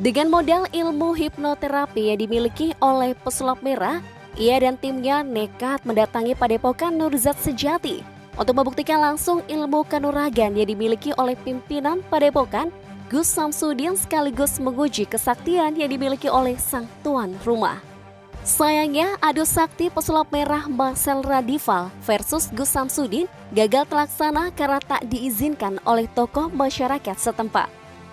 Dengan modal ilmu hipnoterapi yang dimiliki oleh pesulap merah, ia dan timnya nekat mendatangi Padepokan Nurzat Sejati untuk membuktikan langsung ilmu kanuragan yang dimiliki oleh pimpinan Padepokan, Gus Samsudin, sekaligus menguji kesaktian yang dimiliki oleh sang tuan rumah. Sayangnya, adu sakti pesulap merah Marcel Radival versus Gus Samsudin gagal terlaksana karena tak diizinkan oleh tokoh masyarakat setempat.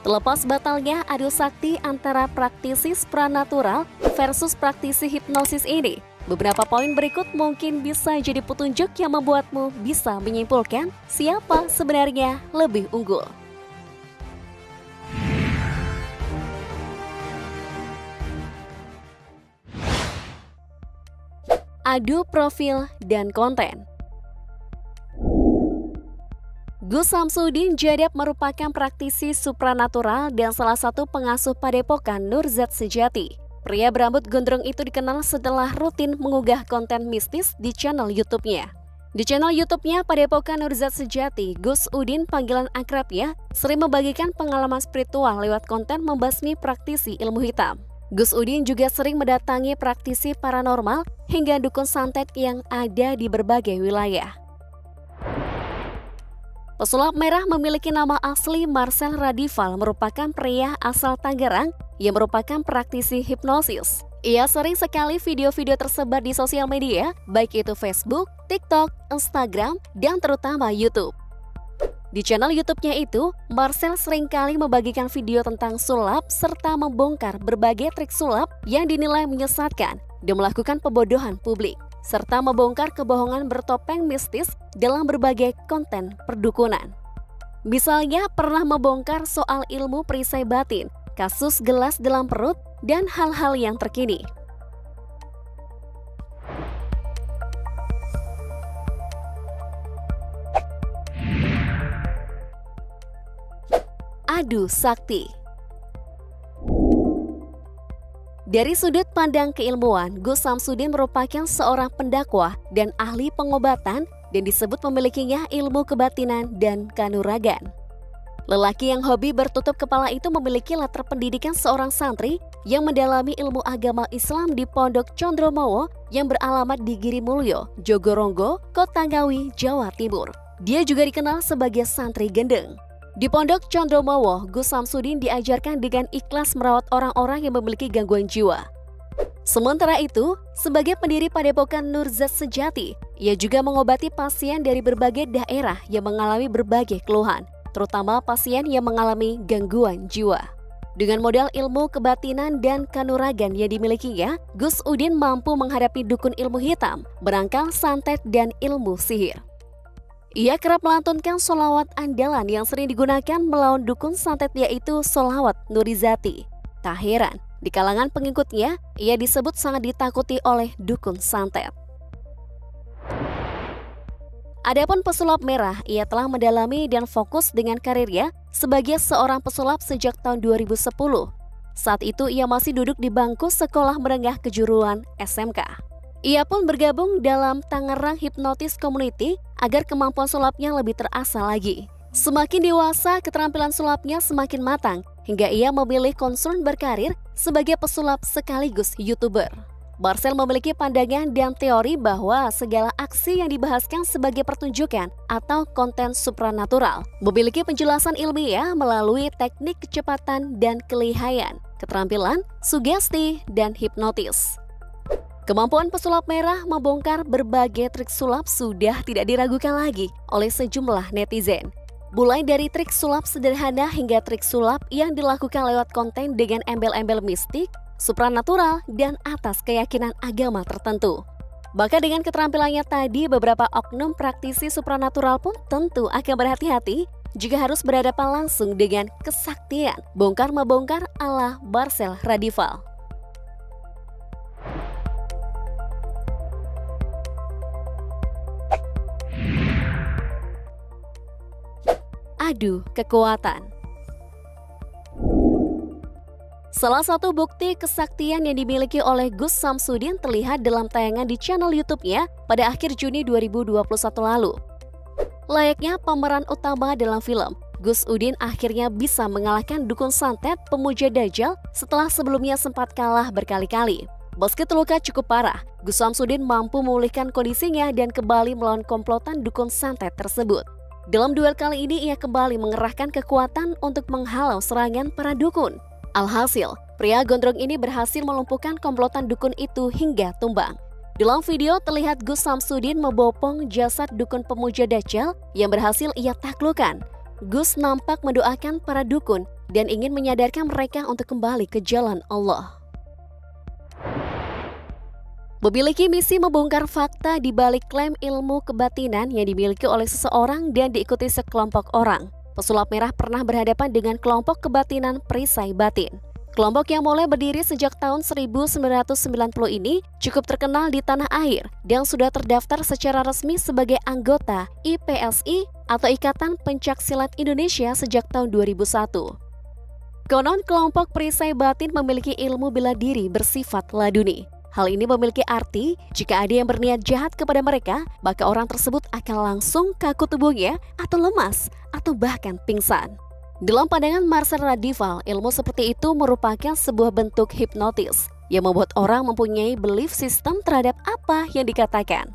Terlepas batalnya adu sakti antara praktisi supranatural versus praktisi hipnosis ini, beberapa poin berikut mungkin bisa jadi petunjuk yang membuatmu bisa menyimpulkan siapa sebenarnya lebih unggul. Adu profil dan konten. Gus Samsudin Jadab merupakan praktisi supranatural dan salah satu pengasuh Padepokan Nurzat Sejati. Pria berambut gondrong itu dikenal setelah rutin mengunggah konten mistis di channel YouTube-nya. Di channel YouTube-nya Padepokan Nurzat Sejati, Gus Udin, panggilan akrabnya, sering membagikan pengalaman spiritual lewat konten membasmi praktisi ilmu hitam. Gus Udin juga sering mendatangi praktisi paranormal hingga dukun santet yang ada di berbagai wilayah. Pesulap merah memiliki nama asli Marcel Radival, merupakan pria asal Tangerang yang merupakan praktisi hipnosis. Ia sering sekali video-video tersebar di sosial media, baik itu Facebook, TikTok, Instagram, dan terutama YouTube. Di channel YouTube-nya itu, Marcel seringkali membagikan video tentang sulap serta membongkar berbagai trik sulap yang dinilai menyesatkan dan melakukan pembodohan publik, serta membongkar kebohongan bertopeng mistis dalam berbagai konten perdukunan. Misalnya pernah membongkar soal ilmu perisai batin, kasus gelas dalam perut, dan hal-hal yang terkini. Adu sakti. Dari sudut pandang keilmuan, Gus Samsudin merupakan seorang pendakwah dan ahli pengobatan dan disebut memilikinya ilmu kebatinan dan kanuragan. Lelaki yang hobi bertutup kepala itu memiliki latar pendidikan seorang santri yang mendalami ilmu agama Islam di Pondok Condromowo yang beralamat di Girimulyo, Jogoronggo, Kota Ngawi, Jawa Timur. Dia juga dikenal sebagai santri gendeng. Di Pondok Condromowo, Gus Samsudin diajarkan dengan ikhlas merawat orang-orang yang memiliki gangguan jiwa. Sementara itu, sebagai pendiri Padepokan Nurzat Sejati, ia juga mengobati pasien dari berbagai daerah yang mengalami berbagai keluhan, terutama pasien yang mengalami gangguan jiwa. Dengan modal ilmu kebatinan dan kanuragan yang dimilikinya, Gus Udin mampu menghadapi dukun ilmu hitam, berangkal santet, dan ilmu sihir. Ia kerap melantunkan sholawat andalan yang sering digunakan melawan dukun santet, yaitu sholawat Nurizati. Tak heran, di kalangan pengikutnya, ia disebut sangat ditakuti oleh dukun santet. Adapun pesulap merah, ia telah mendalami dan fokus dengan karirnya sebagai seorang pesulap sejak tahun 2010. Saat itu ia masih duduk di bangku sekolah menengah kejuruan SMK. Ia pun bergabung dalam Tangerang Hypnotis Community agar kemampuan sulapnya lebih terasa lagi. Semakin dewasa, keterampilan sulapnya semakin matang, hingga ia memilih concern berkarir sebagai pesulap sekaligus YouTuber. Marcel memiliki pandangan dan teori bahwa segala aksi yang dibahaskan sebagai pertunjukan atau konten supranatural memiliki penjelasan ilmiah melalui teknik kecepatan dan kelihayan, keterampilan, sugesti, dan hipnotis. Kemampuan pesulap merah membongkar berbagai trik sulap sudah tidak diragukan lagi oleh sejumlah netizen. Mulai dari trik sulap sederhana hingga trik sulap yang dilakukan lewat konten dengan embel-embel mistik, supranatural, dan atas keyakinan agama tertentu. Bahkan dengan keterampilannya tadi, beberapa oknum praktisi supranatural pun tentu akan berhati-hati jika harus berhadapan langsung dengan kesaktian bongkar-membongkar ala Marcel Radival. Adu kekuatan. Salah satu bukti kesaktian yang dimiliki oleh Gus Samsudin terlihat dalam tayangan di channel YouTube-nya pada akhir Juni 2021 lalu. Layaknya pemeran utama dalam film, Gus Udin akhirnya bisa mengalahkan dukun santet pemuja Dajjal setelah sebelumnya sempat kalah berkali-kali. Meski terluka cukup parah, Gus Samsudin mampu memulihkan kondisinya dan kembali melawan komplotan dukun santet tersebut. Dalam duel kali ini ia kembali mengerahkan kekuatan untuk menghalau serangan para dukun. Alhasil, pria gondrong ini berhasil melumpuhkan komplotan dukun itu hingga tumbang. Dalam video terlihat Gus Samsudin membopong jasad dukun pemuja Dajjal yang berhasil ia taklukkan. Gus nampak mendoakan para dukun dan ingin menyadarkan mereka untuk kembali ke jalan Allah. Memiliki misi membongkar fakta di balik klaim ilmu kebatinan yang dimiliki oleh seseorang dan diikuti sekelompok orang. Pesulap merah pernah berhadapan dengan kelompok kebatinan perisai batin. Kelompok yang mulai berdiri sejak tahun 1990 ini cukup terkenal di tanah air dan sudah terdaftar secara resmi sebagai anggota IPSI atau Ikatan Pencaksilat Indonesia sejak tahun 2001. Konon kelompok perisai batin memiliki ilmu bela diri bersifat laduni. Hal ini memiliki arti jika ada yang berniat jahat kepada mereka, maka orang tersebut akan langsung kaku tubuhnya atau lemas atau bahkan pingsan. Dalam pandangan Marcel Radival, ilmu seperti itu merupakan sebuah bentuk hipnotis yang membuat orang mempunyai belief system terhadap apa yang dikatakan.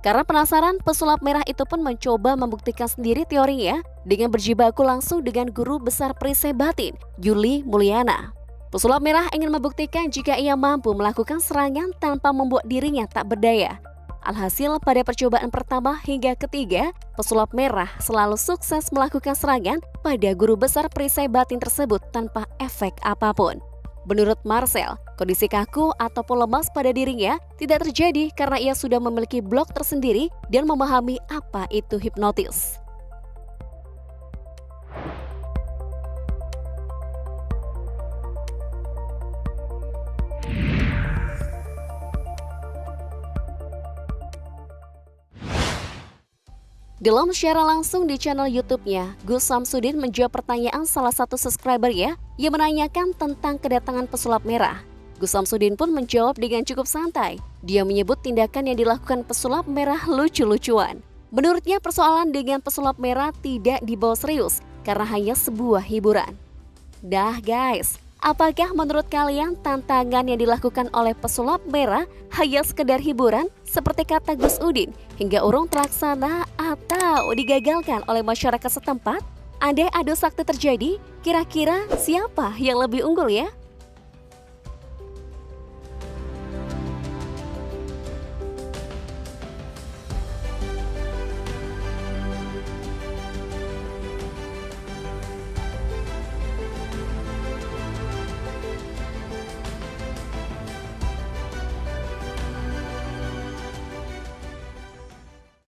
Karena penasaran, pesulap merah itu pun mencoba membuktikan sendiri teorinya dengan berjibaku langsung dengan guru besar perisai batin, Yuli Mulyana. Pesulap merah ingin membuktikan jika ia mampu melakukan serangan tanpa membuat dirinya tak berdaya. Alhasil, pada percobaan pertama hingga ketiga, pesulap merah selalu sukses melakukan serangan pada guru besar perisai batin tersebut tanpa efek apapun. Menurut Marcel, kondisi kaku ataupun lemas pada dirinya tidak terjadi karena ia sudah memiliki blok tersendiri dan memahami apa itu hipnotis. Dalam siaran langsung di channel YouTube-nya, Gus Samsudin menjawab pertanyaan salah satu subscriber-nya yang menanyakan tentang kedatangan pesulap merah. Gus Samsudin pun menjawab dengan cukup santai. Dia menyebut tindakan yang dilakukan pesulap merah lucu-lucuan. Menurutnya persoalan dengan pesulap merah tidak dibawa serius karena hanya sebuah hiburan. Dah guys, apakah menurut kalian tantangan yang dilakukan oleh pesulap merah hanya sekedar hiburan seperti kata Gus Udin hingga urung terlaksana atau digagalkan oleh masyarakat setempat? Andai adu sakti terjadi, kira-kira siapa yang lebih unggul ya?